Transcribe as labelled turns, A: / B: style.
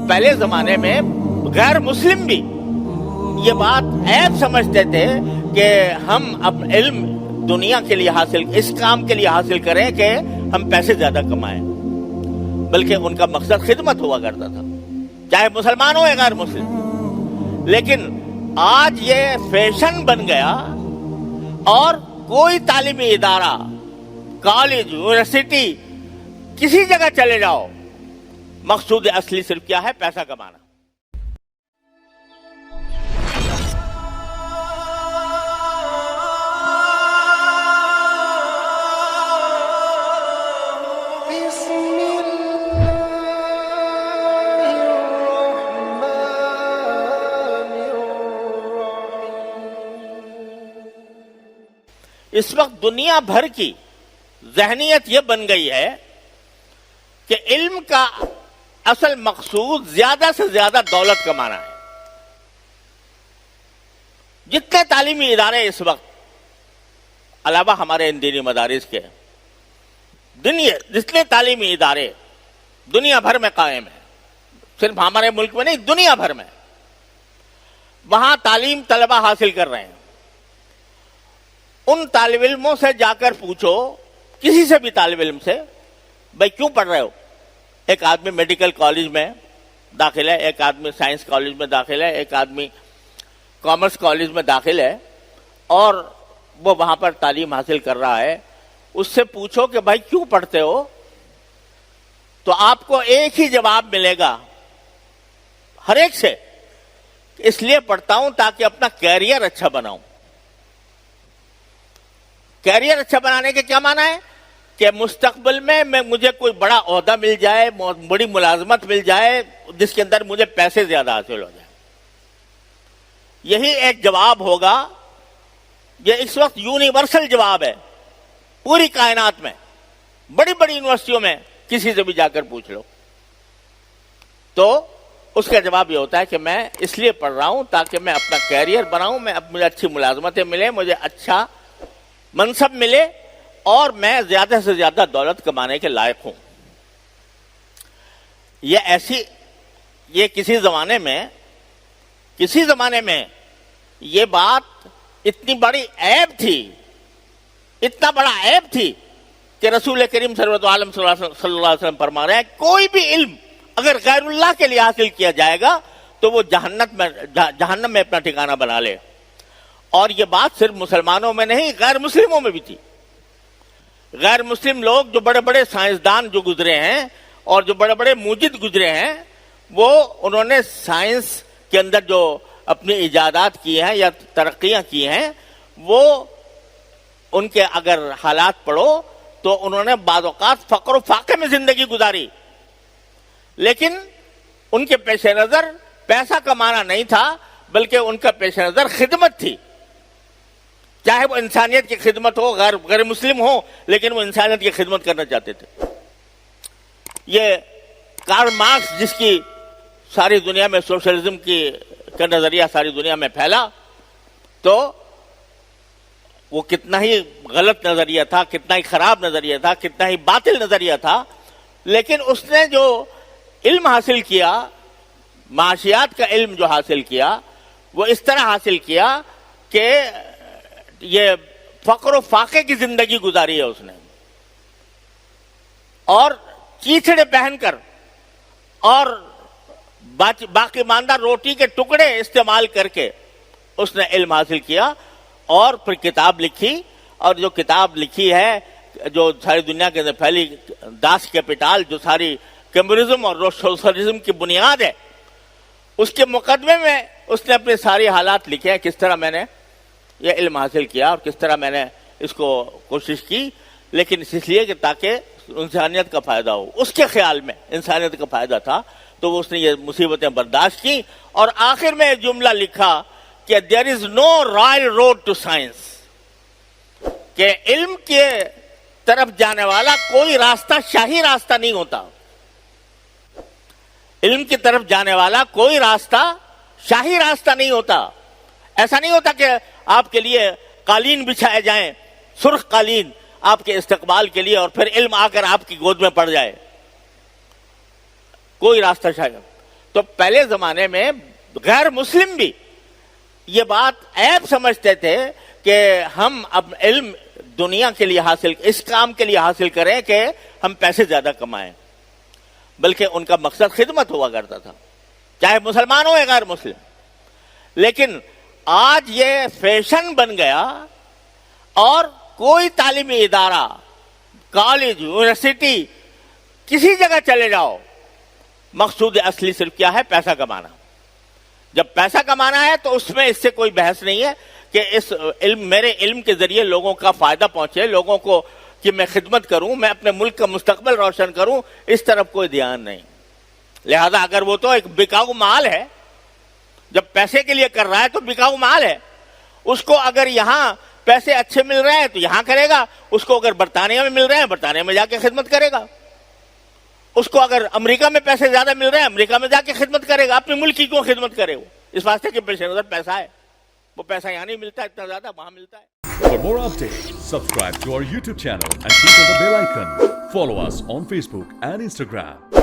A: پہلے زمانے میں غیر مسلم بھی یہ بات عیب سمجھتے تھے کہ ہم اب علم دنیا کے لیے اس کام کے لیے حاصل کریں کہ ہم پیسے زیادہ کمائیں، بلکہ ان کا مقصد خدمت ہوا کرتا تھا، چاہے مسلمان ہو یا غیر مسلم۔ لیکن آج یہ فیشن بن گیا اور کوئی تعلیمی ادارہ، کالج، یونیورسٹی، کسی جگہ چلے جاؤ، مقصود اصلی صرف کیا ہے؟ پیسہ کمانا۔ اس وقت دنیا بھر کی ذہنیت یہ بن گئی ہے کہ علم کا اصل مقصود زیادہ سے زیادہ دولت کمانا ہے۔ جتنے تعلیمی ادارے اس وقت علاوہ ہمارے ان دینی مدارس کے جتنے تعلیمی ادارے دنیا بھر میں قائم ہیں، صرف ہمارے ملک میں نہیں، دنیا بھر میں، وہاں تعلیم طلبہ حاصل کر رہے ہیں۔ ان طالب علموں سے جا کر پوچھو، کسی سے بھی طالب علم سے، بھائی کیوں پڑھ رہے ہو؟ ایک آدمی میڈیکل کالج میں داخل ہے، ایک آدمی سائنس کالج میں داخل ہے، ایک آدمی کامرس کالج میں داخل ہے، اور وہ وہاں پر تعلیم حاصل کر رہا ہے۔ اس سے پوچھو کہ بھائی کیوں پڑھتے ہو، تو آپ کو ایک ہی جواب ملے گا ہر ایک سے، اس لیے پڑھتا ہوں تاکہ اپنا کیریئر اچھا بناؤں۔ کیریئر اچھا بنانے کے کیا معنی ہے؟ کہ مستقبل میں مجھے کوئی بڑا عہدہ مل جائے، بڑی ملازمت مل جائے، جس کے اندر مجھے پیسے زیادہ حاصل ہو جائیں۔ یہی ایک جواب ہوگا، یہ اس وقت یونیورسل جواب ہے پوری کائنات میں، بڑی بڑی یونیورسٹیوں میں کسی سے بھی جا کر پوچھ لو تو اس کا جواب یہ ہوتا ہے کہ میں اس لیے پڑھ رہا ہوں تاکہ میں اپنا کیریئر بناؤں، مجھے اچھی ملازمتیں ملیں، مجھے اچھا منصب ملے، اور میں زیادہ سے زیادہ دولت کمانے کے لائق ہوں۔ یہ کسی زمانے میں یہ بات اتنی بڑی عیب تھی، اتنا بڑا عیب تھی کہ رسول کریم سرورت عالم صلی اللہ علیہ وسلم فرما رہے ہیں کوئی بھی علم اگر غیر اللہ کے لیے حاصل کیا جائے گا تو وہ جہنم میں اپنا ٹھکانہ بنا لے۔ اور یہ بات صرف مسلمانوں میں نہیں، غیر مسلموں میں بھی تھی۔ غیر مسلم لوگ جو بڑے بڑے سائنسدان جو گزرے ہیں اور جو بڑے بڑے موجد گزرے ہیں، انہوں نے سائنس کے اندر جو اپنی ایجادات کی ہیں یا ترقیاں کی ہیں، وہ ان کے اگر حالات پڑھو تو انہوں نے بعض اوقات فقر و فاقے میں زندگی گزاری، لیکن ان کے پیش نظر پیسہ کمانا نہیں تھا، بلکہ ان کا پیش نظر خدمت تھی، چاہے وہ انسانیت کی خدمت ہو، غیر مسلم ہو، لیکن وہ انسانیت کی خدمت کرنا چاہتے تھے۔ یہ کارل مارکس جس کی ساری دنیا میں سوشلزم کا نظریہ ساری دنیا میں پھیلا، تو وہ کتنا ہی غلط نظریہ تھا، کتنا ہی خراب نظریہ تھا، کتنا ہی باطل نظریہ تھا، لیکن اس نے جو علم حاصل کیا، معاشیات کا علم جو حاصل کیا، وہ اس طرح حاصل کیا کہ یہ فقر و فاقے کی زندگی گزاری ہے اس نے، اور چیچڑے پہن کر اور باقی ماندہ روٹی کے ٹکڑے استعمال کر کے اس نے علم حاصل کیا، اور پھر کتاب لکھی، اور جو کتاب لکھی ہے جو ساری دنیا کے اندر پھیلی، داس کیپیٹال، جو ساری کمیونزم اور سوشلزم کی بنیاد ہے، اس کے مقدمے میں اس نے اپنے سارے حالات لکھے ہیں، کس طرح میں نے یہ علم حاصل کیا اور کس طرح میں نے اس کو کوشش کی، لیکن اس لیے کہ تاکہ انسانیت کا فائدہ ہو۔ اس کے خیال میں انسانیت کا فائدہ تھا، تو اس نے یہ مصیبتیں برداشت کی، اور آخر میں ایک جملہ لکھا کہ there is no royal road to science، کہ علم کے طرف جانے والا کوئی راستہ شاہی راستہ نہیں ہوتا، علم کی طرف جانے والا کوئی راستہ شاہی راستہ نہیں ہوتا۔ ایسا نہیں ہوتا کہ آپ کے لیے قالین بچھائے جائیں، سرخ قالین آپ کے استقبال کے لیے، اور پھر علم آ کر آپ کی گود میں پڑ جائے، کوئی راستہ شاہی۔ تو پہلے زمانے میں غیر مسلم بھی یہ بات عیب سمجھتے تھے کہ ہم اب علم دنیا کے لیے حاصل، اس کام کے لیے حاصل کریں کہ ہم پیسے زیادہ کمائیں، بلکہ ان کا مقصد خدمت ہوا کرتا تھا، چاہے مسلمان ہو یا غیر مسلم. لیکن آج یہ فیشن بن گیا اور کوئی تعلیمی ادارہ، کالج، یونیورسٹی، کسی جگہ چلے جاؤ، مقصود اصلی صرف کیا ہے؟ پیسہ کمانا. جب پیسہ کمانا ہے تو اس میں اس سے کوئی بحث نہیں ہے کہ اس علم، میرے علم کے ذریعے لوگوں کا فائدہ پہنچے، لوگوں کو کہ میں خدمت کروں، میں اپنے ملک کا مستقبل روشن کروں، اس طرف کوئی دھیان نہیں. لہذا اگر وہ تو ایک بکاؤ مال ہے، جب پیسے کے لیے کر رہا ہے تو بکاؤ مال ہے. اس کو اگر یہاں پیسے اچھے مل رہے ہیں تو یہاں کرے گا، اس کو اگر برطانیہ میں مل رہے ہیں برطانیہ میں جا کے خدمت کرے گا، اس کو اگر امریکہ میں پیسے زیادہ مل رہے ہیں امریکہ میں جا کے خدمت کرے گا. اپنے ملک کی کیوں خدمت کرے وہ؟ اس واسطے کہ پیش نظر پیسہ ہے. وہ پیسہ یہاں نہیں ملتا اتنا زیادہ، وہاں ملتا ہے.
B: For more updates, subscribe to our YouTube channel and click on the bell icon. Follow us on Facebook and Instagram.